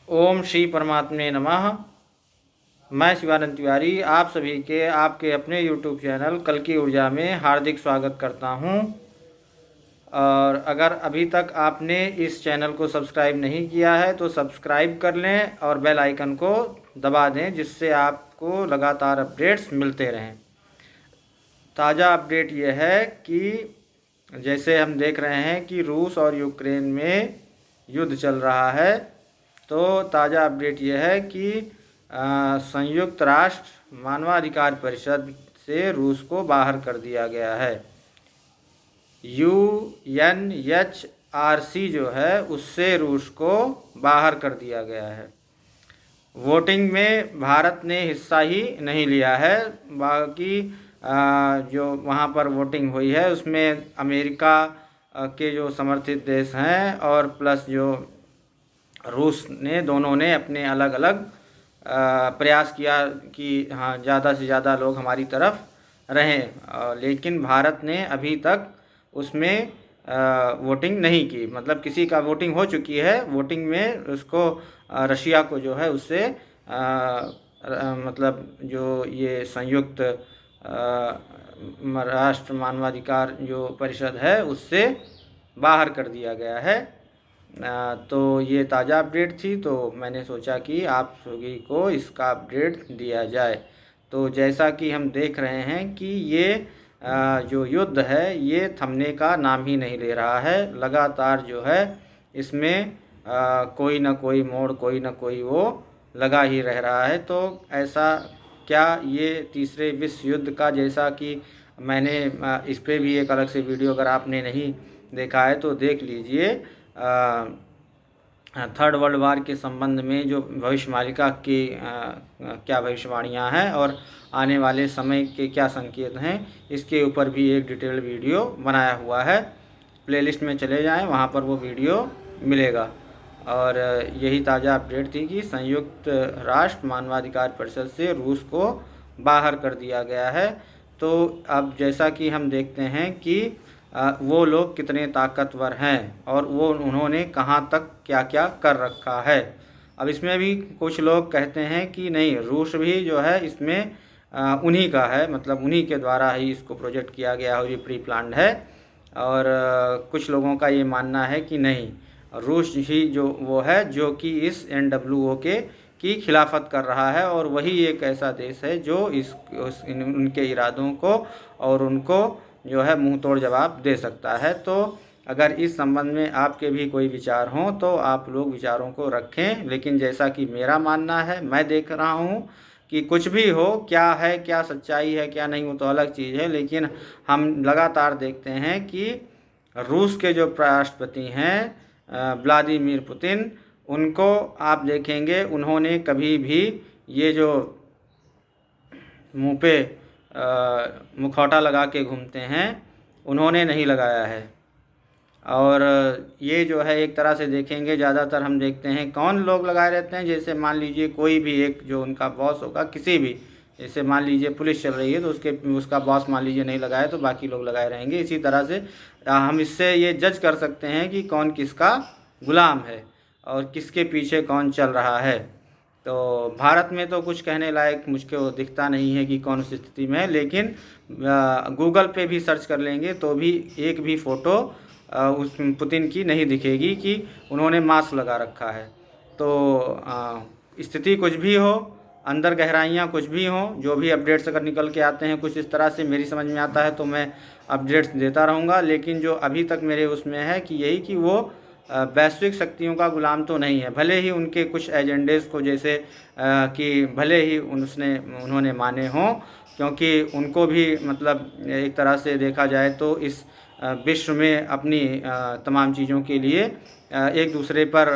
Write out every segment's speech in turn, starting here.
ओम श्री परमात्मे नमः। मैं शिवानंद तिवारी आप सभी के आपके अपने YouTube चैनल कल की ऊर्जा में हार्दिक स्वागत करता हूं। और अगर अभी तक आपने इस चैनल को सब्सक्राइब नहीं किया है तो सब्सक्राइब कर लें और बेल आइकन को दबा दें, जिससे आपको लगातार अपडेट्स मिलते रहें। ताज़ा अपडेट यह है कि जैसे हम देख रहे हैं कि रूस और यूक्रेन में युद्ध चल रहा है, तो ताज़ा अपडेट यह है कि संयुक्त राष्ट्र मानवाधिकार परिषद से रूस को बाहर कर दिया गया है। UNHRC जो है उससे रूस को बाहर कर दिया गया है। वोटिंग में भारत ने हिस्सा ही नहीं लिया है, बाकी जो वहाँ पर वोटिंग हुई है उसमें अमेरिका के जो समर्थित देश हैं और प्लस जो रूस ने, दोनों ने अपने अलग अलग प्रयास किया कि हाँ ज़्यादा से ज़्यादा लोग हमारी तरफ रहें, लेकिन भारत ने अभी तक उसमें वोटिंग नहीं की। मतलब किसी का वोटिंग हो चुकी है, वोटिंग में उसको रशिया को जो है उससे मतलब जो ये संयुक्त राष्ट्र मानवाधिकार जो परिषद है उससे बाहर कर दिया गया है। तो ये ताज़ा अपडेट थी, तो मैंने सोचा कि आप सभी को इसका अपडेट दिया जाए। तो जैसा कि हम देख रहे हैं कि ये जो युद्ध है ये थमने का नाम ही नहीं ले रहा है। लगातार जो है इसमें कोई ना कोई मोड़, कोई ना कोई वो लगा ही रह रहा है। तो ऐसा क्या ये तीसरे विश्व युद्ध का, जैसा कि मैंने इस पर भी एक अलग से वीडियो अगर आपने नहीं देखा है तो देख लीजिए, थर्ड वर्ल्ड वार के संबंध में जो भविष्यवाणिका की क्या भविष्यवाणियाँ हैं और आने वाले समय के क्या संकेत हैं, इसके ऊपर भी एक डिटेल वीडियो बनाया हुआ है। प्लेलिस्ट में चले जाएं, वहाँ पर वो वीडियो मिलेगा। और यही ताज़ा अपडेट थी कि संयुक्त राष्ट्र मानवाधिकार परिषद से रूस को बाहर कर दिया गया है। तो अब जैसा कि हम देखते हैं कि वो लोग कितने ताकतवर हैं और वो उन्होंने कहाँ तक क्या क्या कर रखा है। अब इसमें भी कुछ लोग कहते हैं कि नहीं, रूस भी जो है इसमें उन्हीं का है, मतलब उन्हीं के द्वारा ही इसको प्रोजेक्ट किया गया है, ये प्री प्लान्ड है। और कुछ लोगों का ये मानना है कि नहीं, रूस ही जो वो है जो कि इस NWO की खिलाफत कर रहा है और वही एक ऐसा देश है जो उनके इरादों को और उनको जो है मुंह तोड़ जवाब दे सकता है। तो अगर इस संबंध में आपके भी कोई विचार हों तो आप लोग विचारों को रखें, लेकिन जैसा कि मेरा मानना है, मैं देख रहा हूँ कि कुछ भी हो, क्या है, क्या सच्चाई है क्या नहीं, वो तो अलग चीज़ है, लेकिन हम लगातार देखते हैं कि रूस के जो राष्ट्रपति हैं व्लादिमीर पुतिन, उनको आप देखेंगे उन्होंने कभी भी ये जो मुंह पे मुखौटा लगा के घूमते हैं उन्होंने नहीं लगाया है। और ये जो है एक तरह से देखेंगे, ज़्यादातर हम देखते हैं कौन लोग लगाए रहते हैं, जैसे मान लीजिए कोई भी एक जो उनका बॉस होगा, किसी भी, जैसे मान लीजिए पुलिस चल रही है तो उसका बॉस मान लीजिए नहीं लगाए तो बाकी लोग लगाए रहेंगे। इसी तरह से हम इससे ये जज कर सकते हैं कि कौन किसका गुलाम है और किसके पीछे कौन चल रहा है। तो भारत में तो कुछ कहने लायक मुझको दिखता नहीं है कि कौन उस स्थिति में है, लेकिन गूगल पे भी सर्च कर लेंगे तो भी एक भी फ़ोटो उस पुतिन की नहीं दिखेगी कि उन्होंने मास्क लगा रखा है। तो स्थिति कुछ भी हो, अंदर गहराइयाँ कुछ भी हों, जो भी अपडेट्स अगर निकल के आते हैं कुछ इस तरह से मेरी समझ में आता है तो मैं अपडेट्स देता रहूँगा। लेकिन जो अभी तक मेरे उसमें है कि यही कि वो वैश्विक शक्तियों का गुलाम तो नहीं है, भले ही उनके कुछ एजेंडेस को जैसे कि भले ही उन्होंने माने हों, क्योंकि उनको भी मतलब एक तरह से देखा जाए तो इस विश्व में अपनी तमाम चीज़ों के लिए एक दूसरे पर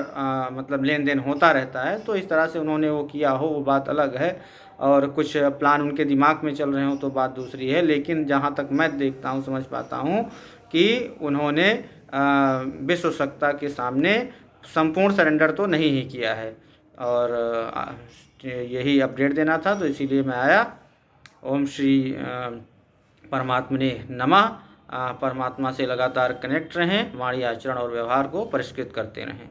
मतलब लेन देन होता रहता है। तो इस तरह से उन्होंने वो किया हो वो बात अलग है, और कुछ प्लान उनके दिमाग में चल रहे हो तो बात दूसरी है। लेकिन जहाँ तक मैं देखता हूँ, समझ पाता हूँ कि उन्होंने विश्व सत्ता के सामने संपूर्ण सरेंडर तो नहीं ही किया है। और यही अपडेट देना था तो इसीलिए मैं आया। ओम श्री परमात्मने नमः। परमात्मा से लगातार कनेक्ट रहें, हमारी आचरण और व्यवहार को परिष्कृत करते रहें।